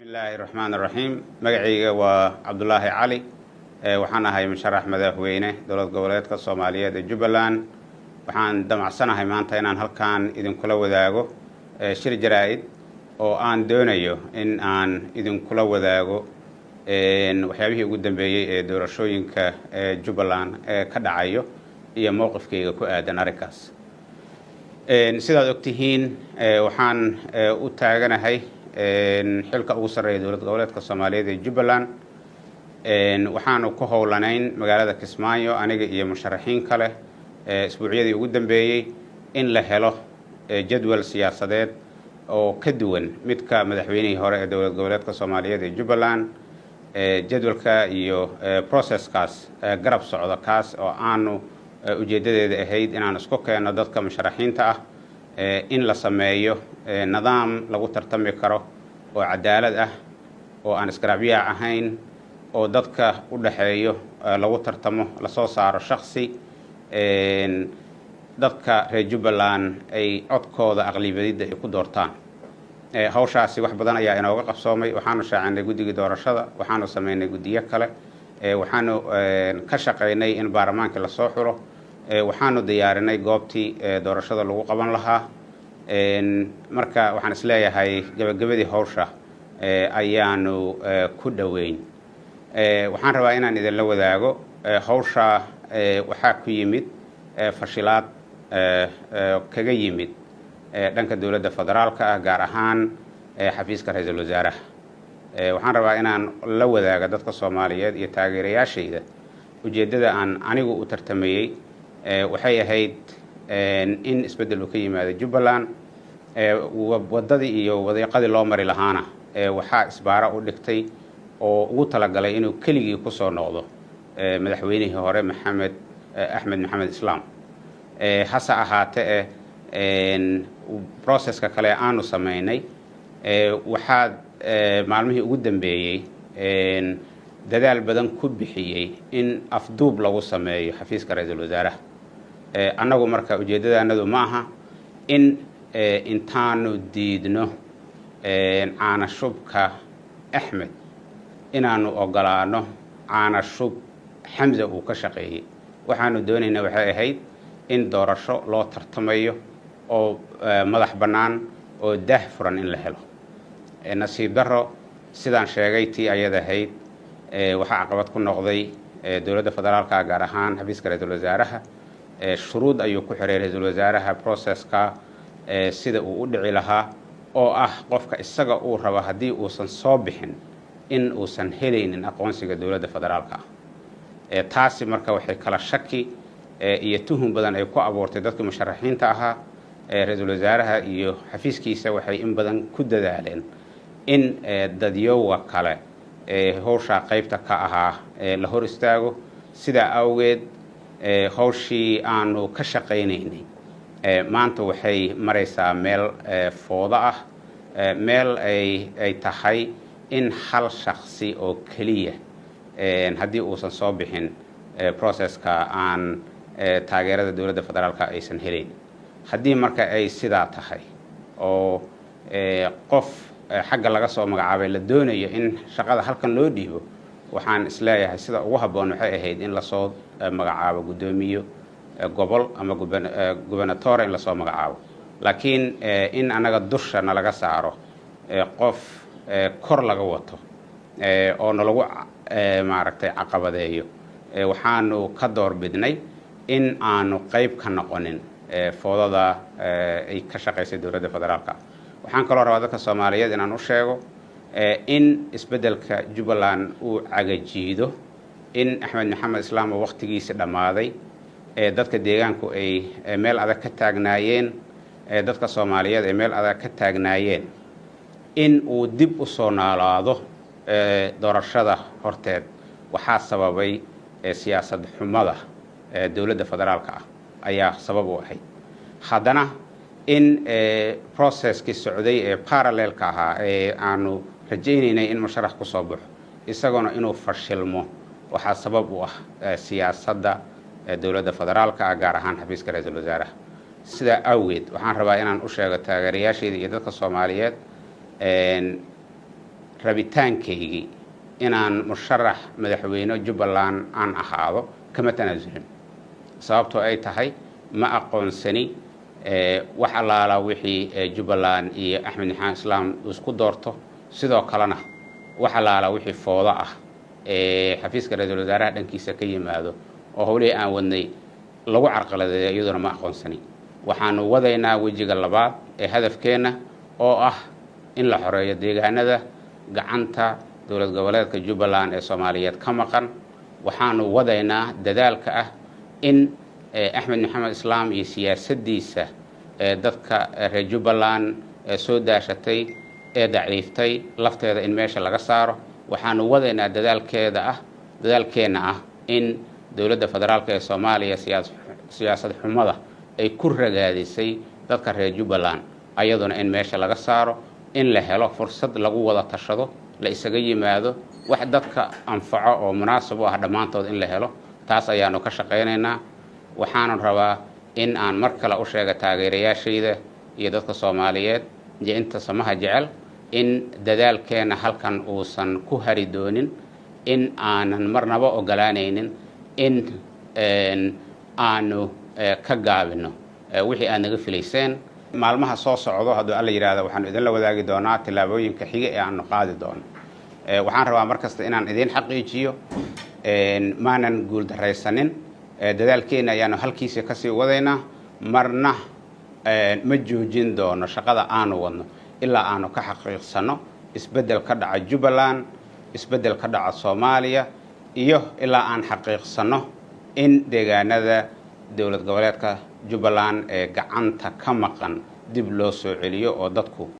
bismillaahi raxmaani raxiim magacayga waa cabdulaahi cali waxaan ahay musharax madaxweyne dowlad goboleedka Soomaaliyeed ee Jubbaland waxaan damacsanahay maanta inaan halkaan idinkula wadaago shir jaraa'id oo aan doonayo in aan idinkula wadaago waxyaabihii ugu dambeeyay ee doorashooyinka Jubbaland ka dhacayo iyo mowqifkayga ku aadan arrinkaas sidaad ogtihiin waxaan u taaganahay xilka ugu sareeya dowlad goboleedka Soomaaliyeed ee Jubbaland waxaanu ku howlanayn magaalada Kismaayo aniga iyo musharaxiin kale isbuucyadii ugu dambeeyay in la helo jadwal siyaasadeed oo ka duwan midka madaxweynihii hore ee dowlad goboleedka Soomaaliyeed ee Jubbaland jadwalka iyo processkaas garab socda kaas oo aanu ujeedadeeda ahayd inaan isku keeno dadka musharaxiinta ah in la sameeyo nidaam lagu tartami karo oo cadaalad ah oo aan isgaraabiyac ahayn oo dadka u dhaxeeyo lagu tartamo la soo saaro shakhsi dadka reer Jubbaland ay codkooda aqlabiyadda ay ku doortaan hawshaasi wax badan ayaa inooga qabsoomay waxaanu shaacinay guddiga doorashada waxaanu sameynay guddiyo kale waxaanu ka shaqeynay in baarlamaanka la soo xiro waxaanu diyaarinay goobtii doorashada lagu qaban lahaa marka waxaan isleeyahay gabagabadii hawsha ayaanu ku dhaweyn waxaan rabaa inaan idinla wadaago hawsha waxaa ku yimid fashilaad kaga yimid dhanka dowladda federaalka ah gaar ahaan xafiiska ra'iisul wasaaraha waxaan rabaa inaan la wadaago dadka Soomaaliyeed iyo taageerayaashayda ujeedada aan anigu u tartamayay waxay ahayd in isbedel uu ka yimaado Jubbaland wadadii iyo wadiiqadii loo mari lahaana waxaa isbaara u dhigtay oo ugu talagalay inuu keligii ku soo noqdo madaxweynihii hore Axmed Maxamed Islaam hase ahaatee processka kale aanu sameynay waxaa maalmihii ugu dambeeyay dadaal badan ku bixiyay in afduub lagu sameeyo xafiiska ra'iisul wasaaraha annagu marka ujeedadaanadu ma aha in intaanu diidno caanashubka Axmed inaanu ogolaano caanashub Xamza uu ka shaqeeyay waxaanu doonaynaa waxay ahayd in doorasho loo tartamayo oo madax bannaan oo daahfuran in la helo nasiib darro sidaan sheegay tii ayada ahayd waxaa caqabad ku noqday dowladda federaalka gaar ahaan xafiiska ra'iisul wasaaraha shuruud ayuu ku xiray ra'iisul wasaaraha processka sida uu u dhici lahaa oo ah qofka isaga uu rabo haddii uusan soo bixin in uusan helaynin aqoonsiga dowladda federaalka taasi marka waxay kala shaki iyo tuhun badan ay ku abuurtay dadka musharaxiinta ahaa ra'iisul wasaaraha iyo xafiiskiisa waxay in badan ku dadaaleen in dadyowa kale hawsha qaybta ka ahaa la hor istaago sidaa awgeed hawshii aanu ka shaqaynaynay maanta waxay maraysaa meel foodo ah meel ay tahay in hal shakhsi oo keliya haddii uusan soo bixin processka aan taageerada dowladda federaalka aysan helayn haddii marka ay sidaa tahay oo qof xagga laga soo magacaabay la doonayo in shaqada halkan loo dhiibo waxaan isleeyahay sida ugu habboon waxay ahayd in lasoo magacaabo guddoomiyo gobol ama gubernatore in lasoo magacaabo laakiin in anaga dusha nalaga saaro qof kor laga wato oo nalagu maaragtay caqabadeeyo waxaanu ka doorbidnay in aanu qayb ka noqonin foodada ay ka shaqaysay dowladda federaalka waxaan kaloo rabaa dadka Soomaaliyeed inaan u sheego in isbedelka Jubbaland uu cagajiido in Axmed Maxamed Islaam oo waqtigiisa dhamaaday dadka deegaanku ay meel adag ka taagnaayeen dadka Soomaaliyeed ay meel adag ka taagnaayeen in uu dib u soo noolaado doorashada horteed waxaa sababay siyaasad xumada dowladda federaalka ah ayaa sabab u ahayd haddana in processkii socday ee parallelka ahaa ee aanu rajaynaynay in musharax ku soo baxo isaguna inuu fashilmo waxaa sabab u ah siyaasadda dowladda federaalka ah gaar ahaan xafiiska ra'iisul wasaaraha sidaa awgeed waxaan rabaa inaan u sheego taageerayaashayda iyo dadka Soomaaliyeed rabitaankaygii inaan musharax madaxweyne Jubbaland aan ahaado kama tanaasulin sababtoo ay tahay ma aqoonsani wax alaala wixii Jubbaland iyo Axmed Maxamed Islaam isku doorto sidoo kalena wax alaala wixii foodo ah xafiiska ra'iisul wasaaraha dhankiisa ka yimaado oo howlihii aan wadnay lagu carqaladeeyo iyaduna ma aqoonsani waxaanu wadaynaa wejiga labaad ee hadafkeena oo ah in la xoreeyo deegaanada gacanta dowlad goboleedka Jubbaland ee Soomaaliyeed ka maqan waxaanu wadaynaa dadaalka ah in Axmed Maxamed Islaam iyo siyaasadiisa dadka reer Jubbaland soo daashatay ee daciiftay lafteeda in meesha laga saaro waxaanu wadaynaa dadaalkeena ah in dowladda federaalka ee Soomaaliya siyaasad xumada ay ku ragaadisay dadka reer Jubbaland ayaduna in meesha laga saaro in la helo fursad lagu wada tashado la isaga yimaado wax dadka anfaco oo munaasab u ah dhamaantood in la helo taas ayaanu ka shaqeynaynaa waxaan rabaa in aan mar kale u sheego taageerayaashayda iyo dadka Soomaaliyeed iyo inta samaha jecel in dadaalkeena halkan uusan ku hari doonin in aanan marnaba ogolaanaynin in aanu ka gaabino wixii aad naga filayseen maalmaha soo socdo haddii alla yiraahdo waxaan idin la wadaagi doonaa tilaabooyinka xiga ee aanu qaadi doono waxaan rabaa markasta inaan idin xaqiijiyo maanan guul dareysanin dadaalkeena ayaanu halkiisa ka sii wadaynaa marna ma joojin doono shaqada aanu wadno ilaa aanu ka xaqiiqsano isbedel ka dhaca Jubbaland isbedel ka dhaca Soomaaliya iyo ilaa aan xaqiiqsano in deegaanada dowlad goboleedka Jubbaland ee gacanta ka maqan dib loo soo celiyo oo dadku